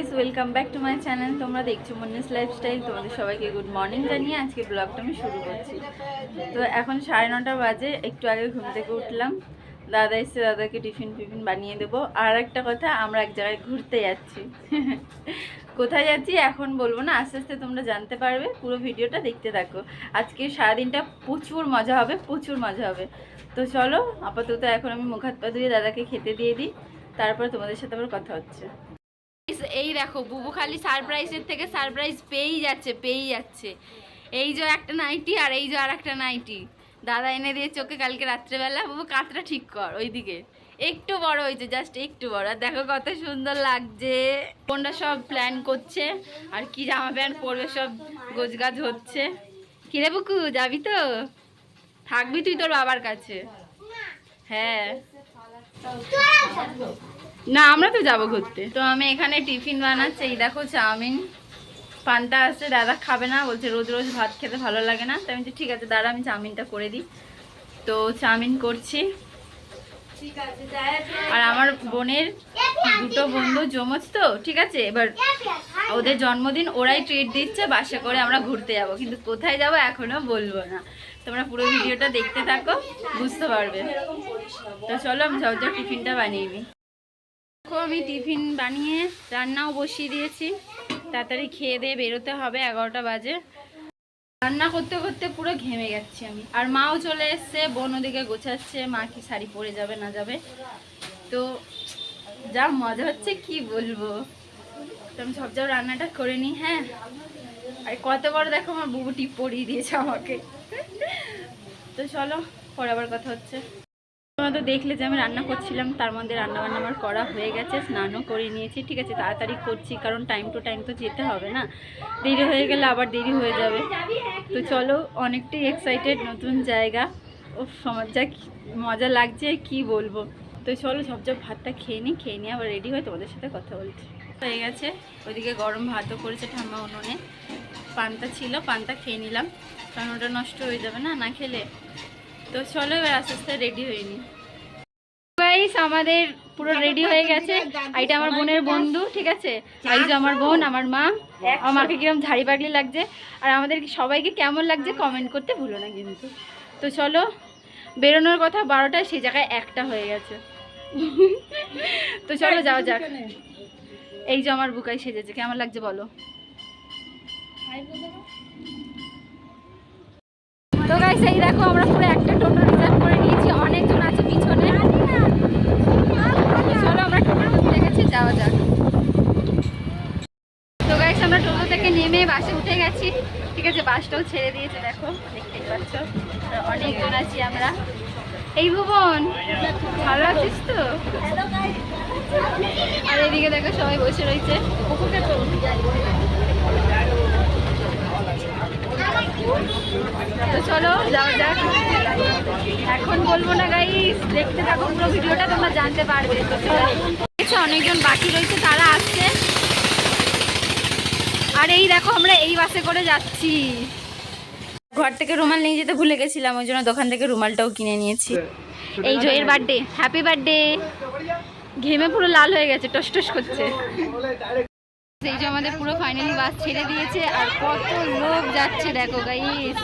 Guys, welcome back to my channel. তোমরা দেখছো Moni's lifestyle. তোমাদের সবাইকে গুড মর্নিং জানিয়ে আজকে ব্লগটা আমি শুরু করছি। তো এখন 9:30 বাজে, একটু আগে ঘুম থেকে উঠলাম। দাদা এসে দাদাকে টিফিন বানিয়ে দেবো। আর একটা কথা, আমরা এক জায়গায় ঘুরতে যাচ্ছি। কোথায় যাচ্ছি এখন বলবো না, আস্তে আস্তে তোমরা জানতে পারবে। পুরো ভিডিওটা দেখতে থাকো। আজকে সারাদিনটা প্রচুর মজা হবে, প্রচুর মজা হবে। তো চলো, আপাতত এখন আমি মুখ হাত পা ধুয়ে দাদাকে খেতে দিয়ে দিই, তারপর তোমাদের সাথে আবার কথা হচ্ছে। এই দেখো, বুবু খালি সারপ্রাইজের থেকে সারপ্রাইজ পেয়েই যাচ্ছে। এই যে একটা নাইটি, আর এই যে আর একটা নাইটি দাদা এনে দিয়ে চোখে কালকে রাত্রেবেলা। বুবু কাঁচটা ঠিক কর, ওইদিকে একটু বড় হয়েছে, জাস্ট একটু বড়। আর দেখো কত সুন্দর লাগছে। কোনটা সব প্ল্যান করছে আর কি জামা প্যান্ট পরবে সব গোছগাছ হচ্ছে। কিরে বুকু, যাবি তো? থাকবি তুই তোর বাবার কাছে? হ্যাঁ না, আমরা তো যাবো ঘুরতে। তো আমি এখানে টিফিন বানাচ্ছি। এই দেখো চাউমিন, পান্তা আছে। দাদা খাবে না, বলছে রোজ রোজ ভাত খেতে ভালো লাগে না। তাই আমি ঠিক আছে দাদা, আমি চাউমিনটা করে দিই। তো চাউমিন করছি। আর আমার বোনের দুটো বন্ধু জমজ, তো ঠিক আছে, এবার ওদের জন্মদিন, ওরাই ট্রিট দিচ্ছে। বাসে করে আমরা ঘুরতে যাব, কিন্তু কোথায় যাব এখনো বলবো না। তোমরা পুরো ভিডিওটা দেখতে থাকো, বুঝতে পারবে। তো চলো আমি সব টিফিনটা বানিয়ে নিই। আমি টিফিন বানিয়ে রান্নাও বসিয়ে দিয়েছি। তাড়াতাড়ি খেয়ে দিয়ে বেরোতে হবে, 11টা বাজে। রান্না করতে করতে পুরো ঘেমে যাচ্ছি আমি। আর মাও চলে এসছে, বোন ওদিকে গোছাচ্ছে। মা কি শাড়ি পরে যাবে না যাবে, তো যা মজা হচ্ছে কি বলবো। তো আমি সব রান্নাটা করে নিই। হ্যাঁ, আর কত বড় দেখো, আমার বুবু টিপ পরিয়ে দিয়েছে আমাকে। তো চলো, পরে আবার কথা হচ্ছে। তোমরা তো দেখলে যে আমি রান্না করছিলাম, তার মধ্যে রান্নাবান্না আমার করা হয়ে গেছে, স্নানও করে নিয়েছি। ঠিক আছে, তাড়াতাড়ি করছি, কারণ টাইম টু টাইম তো যেতে হবে না। দেরি হয়ে গেলে আবার দেরি হয়ে যাবে। তো চলো, অনেকটাই এক্সাইটেড, নতুন জায়গা। ও সমাজ যা মজা লাগছে কি বলবো। তো চলো সব ভাতটা খেয়ে নিয়ে আবার রেডি হয়ে তোমাদের সাথে কথা বলছি। হয়ে গেছে, ওইদিকে গরম ভাতও করেছে ঠাম্মা উনুনে। পান্তা ছিল, পান্তা খেয়ে নিলাম, কারণ ওটা নষ্ট হয়ে যাবে না না খেলে। তো চলো এবার আস্তে আস্তে রেডি হয়ে নি। গাইস, আমাদের পুরো রেডি হয়ে গেছে। এইটা আমার বোনের বন্ধু, ঠিক আছে। এই যে আমার বোন, আমার মা। আমাকে কিরকম ঝাড়ি পাগলি লাগছে, আর আমাদের সবাইকে কেমন লাগছে কমেন্ট করতে ভুলো না কিন্তু। তো চলো, বেরোনোর কথা 12টায়, সেই জায়গায় 1টা হয়ে গেছে। তো চলো যাওয়া যাক। এই যে আমার বুকাই সেজেছে, কেমন লাগছে বলো। তো গাইস, এই দেখো আমরা পুরো একটা টোটো রিজার্ভ করে নিয়েছি, অনেকজন আছে পিছনে। চলো আমরা টোটোতে উঠে গেছি, যাওয়া যাক। তো গাইস, আমরা টোটো থেকে নেমে বাসে উঠে গেছি, ঠিক আছে। বাসটাও ছেড়ে দিয়েছে, দেখো দেখতেই পাচ্ছ। অনেকজন আছি আমরা। এই ভুবন, ভালো আছিস তো? আর এদিকে দেখো সবাই বসে রয়েছে। তো চলো যাওয়া যাক। এখন বলবো না গাইস, দেখতে থাকো পুরো ভিডিওটা, তোমরা জানতে পারবে। তো চলো, অনেকজন বাকি রয়েছে, তারা আসছে। আর এই দেখো আমরা এই বাসে করে যাচ্ছি। ঘর থেকে রুমাল নিয়ে যেতে ভুলে গেছিলাম, ওই জন্য দোকান থেকে রুমালটাও কিনে নিয়েছি। এই যে এর বার্থডে, হ্যাপি বার্থডে। ঘেমে পুরো লাল হয়ে গেছে, টস টস করছে। এই যে আমাদের পুরো ফাইনালি বাস ছেড়ে দিয়েছে, আর কত লোক যাচ্ছে দেখো গাইস।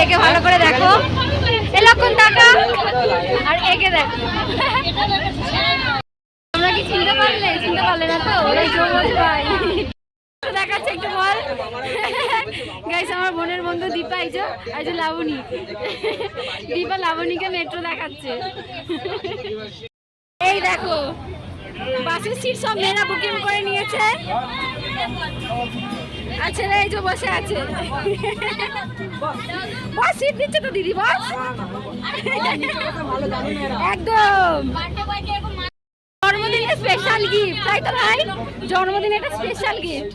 একে ভালো করে দেখো, এরকম টাকা, আর একে দেখো। তোমরা কি চিনতে পারলে না তো? ওই জমজ ভাই দেখাচ্ছে, একটু বল। গাইস, আমার বোনের বন্ধু দীপা, এই যে লাবণী। দীপা লাবণীকে মেট্রো দেখাচ্ছে। এই দেখো বাসের সিট সব মেয়েরা বুকিং করে নিয়েছে। আচ্ছা এই যে বসে আছে, বস সিট দিচ্ছে তো দিদি, বস। একদম জন্মদিনের স্পেশাল গিফট, তাই তো ভাই? জন্মদিনে একটা স্পেশাল গিফট।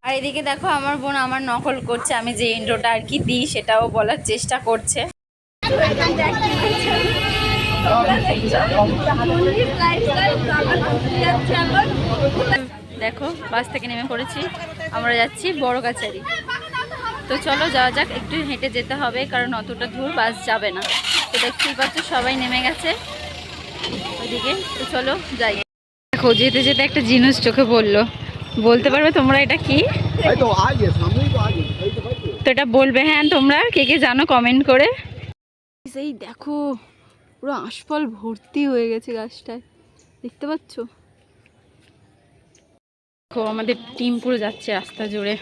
আর এদিকে দেখো আমার বোন আমার নকল করছে, আমি যে ইন্ট্রোটা আর কি দিই সেটাও বলার চেষ্টা করছে। দেখো বাস থেকে নেমে পড়েছি, আমরা যাচ্ছি বড় কাছারি। তো চলো যাওয়া যাক, একটু হেঁটে যেতে হবে কারণ অতটা দূর বাস যাবে না। তো দেখতেই পাচ্ছ সবাই নেমে গেছে ওইদিকে। তো চলো যাই। দেখো যেতে যেতে একটা জিনিস চোখে পড়লো, বলতে পারবে তোমরা এটা কি? তো এটা বলবে হ্যাঁ তোমরা কে কে জানো কমেন্ট করে। সেই দেখো পুরো আশফল ভর্তি হয়ে গেছে গাছটায়, দেখতে পাচ্ছ? দেখো আমাদের টিম পুরো যাচ্ছে রাস্তা জুড়ে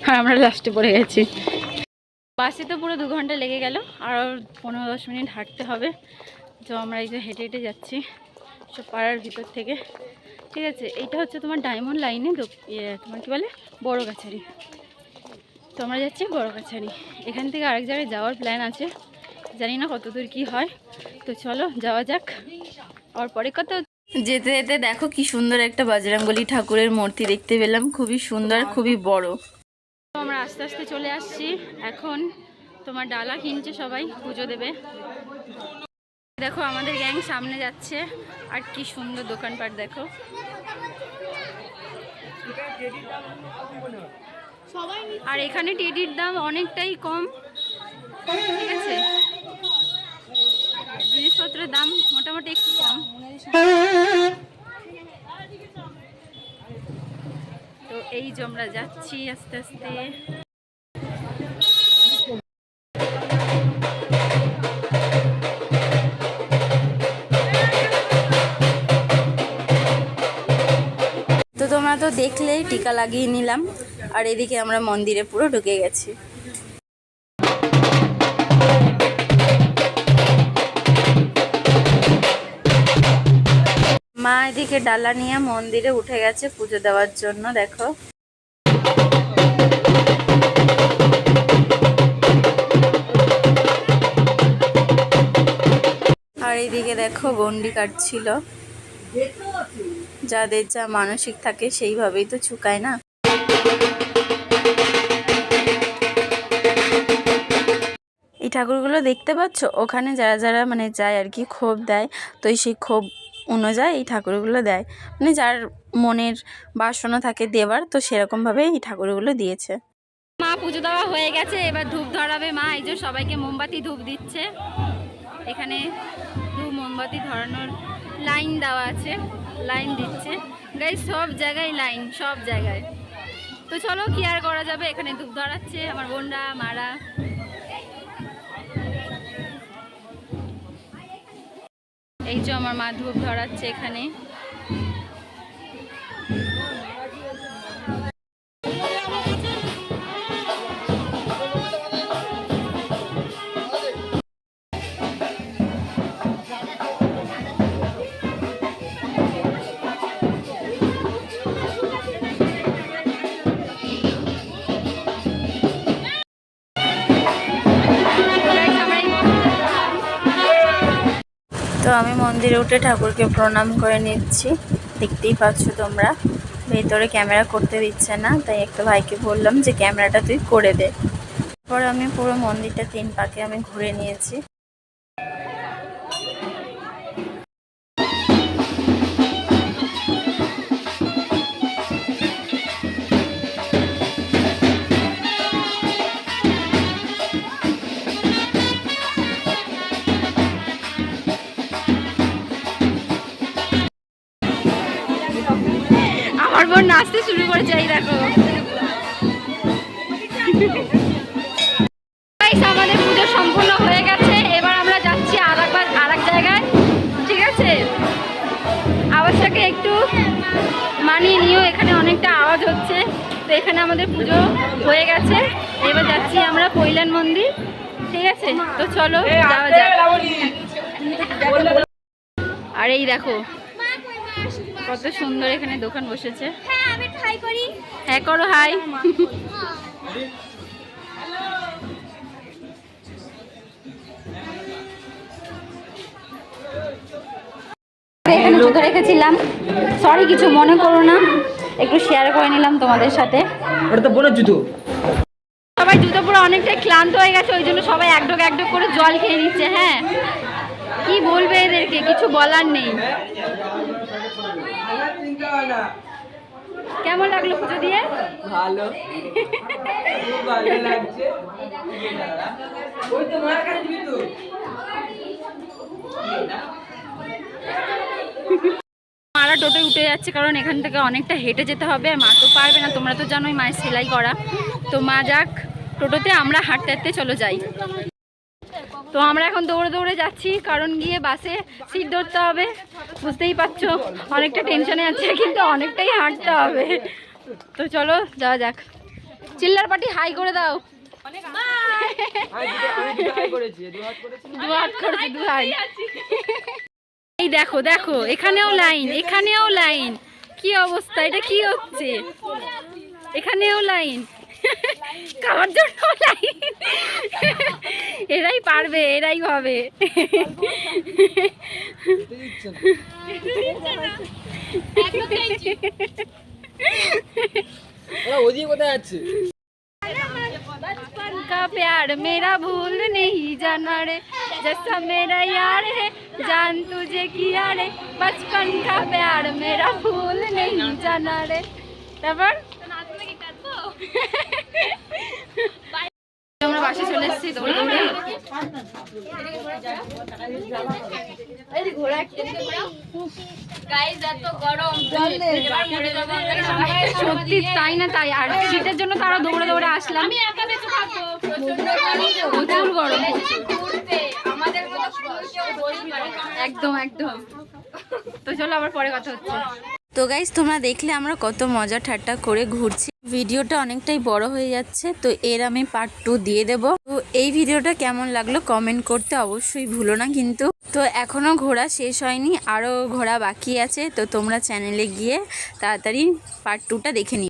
আর আমরা লাস্টে পড়ে গেছি। বাসে তো পুরো 2 ঘন্টা লেগে গেল, আর 15-10 মিনিট হাঁটতে হবে। তো আমরা এই যে হেঁটে হেঁটে যাচ্ছি সব পাড়ার ভিতর থেকে। ঠিক আছে, এইটা হচ্ছে তোমার ডায়মন্ড লাইনে তোমার কি বলে বড় কাছারি। তো আমরা যাচ্ছি বড় কাছারি, এখান থেকে আরেক জায়গায় যাওয়ার প্ল্যান আছে, জানি না কতদূর কি হয়। তো চলো যাওয়া যাক, আর পরে কত। যেতে যেতে দেখো কি সুন্দর একটা বজরংবলী ঠাকুরের মূর্তি দেখতে পেলাম, খুবই সুন্দর খুবই বড়। তো আমরা আস্তে আস্তে চলে আসছি, এখন তোমার ডালা কিনছে সবাই, পুজো দেবে। দেখো আমাদের গ্যাং সামনে যাচ্ছে, আর কি সুন্দর দোকানপাট দেখো। আর এখানে টেডির দাম অনেকটাই কম, ঠিক আছে, জিনিসপত্রের দাম মোটামুটি একটু কম। তো এই যে আমরা যাচ্ছি আস্তে আস্তে। তো তোমরা তো দেখলেই টিকা লাগিয়ে নিলাম, আর এদিকে আমরা মন্দিরে পুরো ঢুকে গেছি। মা এদিকে ডালা নিয়ে মন্দিরে উঠে গেছে পুজো দেওয়ার জন্য, দেখো। আর এইদিকে দেখো গন্ডি কাটছিল, যাদের যা মানসিক থাকে সেইভাবেই তো চুকায় না। এই ঠাকুরগুলো দেখতে পাচ্ছ, ওখানে যারা যারা মানে যায় আর কি, ক্ষোভ দেয়, তো সেই ক্ষোভ অনুযায়ী এই ঠাকুরগুলো দেয়, মানে যার মনের বাসনা থাকে দেওয়ার, তো সেরকমভাবে এই ঠাকুরগুলো দিয়েছে। মা পুজো দেওয়া হয়ে গেছে, এবার ধূপ ধরাবে মা। এই যে সবাইকে মোমবাতি ধূপ দিচ্ছে, এখানে ধূপ মোমবাতি ধরানোর লাইন দেওয়া আছে, লাইন দিচ্ছে গাইস, সব জায়গায় লাইন, সব জায়গায়। তো চলো কি আর করা যাবে, এখানে ধূপ ধরাচ্ছে আমার বোনরা মারা। এই যে আমার মা ধূপ ধরাচ্ছে এখানে। তো আমি মন্দিরে উঠে ঠাকুরকে প্রণাম করে নিচ্ছি, দেখতেই পাচ্ছ তোমরা। ভেতরে ক্যামেরা করতে দিচ্ছে না, তাই একটা ভাইকে বললাম যে ক্যামেরাটা তুই করে দে। তারপর আমি পুরো মন্দিরটা 3 পাকে আমি ঘুরে নিয়েছি। আমার বোন নাচতে শুরু করেছে, এই দেখো। আমাদের পুজো সম্পূর্ণ হয়ে গেছে, এবার আমরা যাচ্ছি আরেক জায়গায়, ঠিক আছে। আওয়াজটাকে একটু মানিয়ে নিও, এখানে অনেকটা আওয়াজ হচ্ছে। তো এখানে আমাদের পুজো হয়ে গেছে, এবার যাচ্ছি আমরা কৈলান মন্দির, ঠিক আছে। তো চলো যাওয়া যাক। আর এই দেখো কত সুন্দর এখানে দোকান বসেছে। হ্যাঁ করো, হাই। এখানে জুতো রেখেছিলাম, সরি কিছু মনে করো না, একটু শেয়ার করে নিলাম তোমাদের সাথে। ওটা তো বোনের জুতো। সবাই জুতো পুরো অনেকটাই ক্লান্ত হয়ে গেছে, ওই জন্য সবাই এক ঢোক করে জল খেয়ে নিচ্ছে। হ্যাঁ, কি বলবে এদেরকে, কিছু বলার নেই। কেমন লাগলো পুজো দিয়ে? ভালো, খুব ভালো লাগছে। ওই তো মার কাছে দিবি তো। মারা টোটোয় উঠে যাচ্ছে, কারণ এখান থেকে অনেকটা হেঁটে যেতে হবে, আর মা তো পারবে না, তোমরা তো জানোই মায়ের সেলাই করা। তো মা যাক টোটোতে, আমরা হাঁটতে হাঁটতে চলো যাই। তো আমরা এখন দৌড়ে দৌড়ে যাচ্ছি, কারণ গিয়ে বাসে সিট ধরতে হবে। বুঝতেই পারছো অনেকটা টেনশনে আছে, কিন্তু অনেকটাই হাঁটতে হবে। তো চলো যাওয়া যাক। চিল্লার পাটি হাই করে দাও। দু হাত করেছি, দু হাই। এই দেখো দেখো, এখানেও লাইন, এখানেও লাইন। কি অবস্থা, এটা কি হচ্ছে? এখানেও লাইন, খাওয়ার জন্য লাইন। এরাই পারবে, এরাই হবে। ওদিকে কোথায় যাচ্ছে? बचपन का प्यार मेरा भूल नहीं जाना रे, जैसा मेरा यार है जान तुझे किया रे, बचपन का प्यार मेरा भूल नहीं जाना रे। তারপর আমরা বাসে চলে এসেছি দৌড়ে দৌড়ে। সত্যি তাই না তাই, আর শীতের জন্য তারা দৌড়ে দৌড়ে আসলাম। প্রচুর গরম, একদম একদম। তো চলো আবার পরে কথা হচ্ছে। তো গাইস তোমরা দেখলে আমরা কত মজা ঠাট্টা করে ঘুরছি। ভিডিওটা অনেকটাই বড় হয়ে যাচ্ছে, তো এর আমি পার্ট 2 দিয়ে দেব। তো এই ভিডিওটা কেমন লাগলো কমেন্ট করতে অবশ্যই ভুলো না কিন্তু। তো এখনও ঘোরা শেষ হয়নি, আরও ঘোরা বাকি আছে। তো তোমরা চ্যানেলে গিয়ে তাড়াতাড়ি পার্ট 2টা দেখে নিও।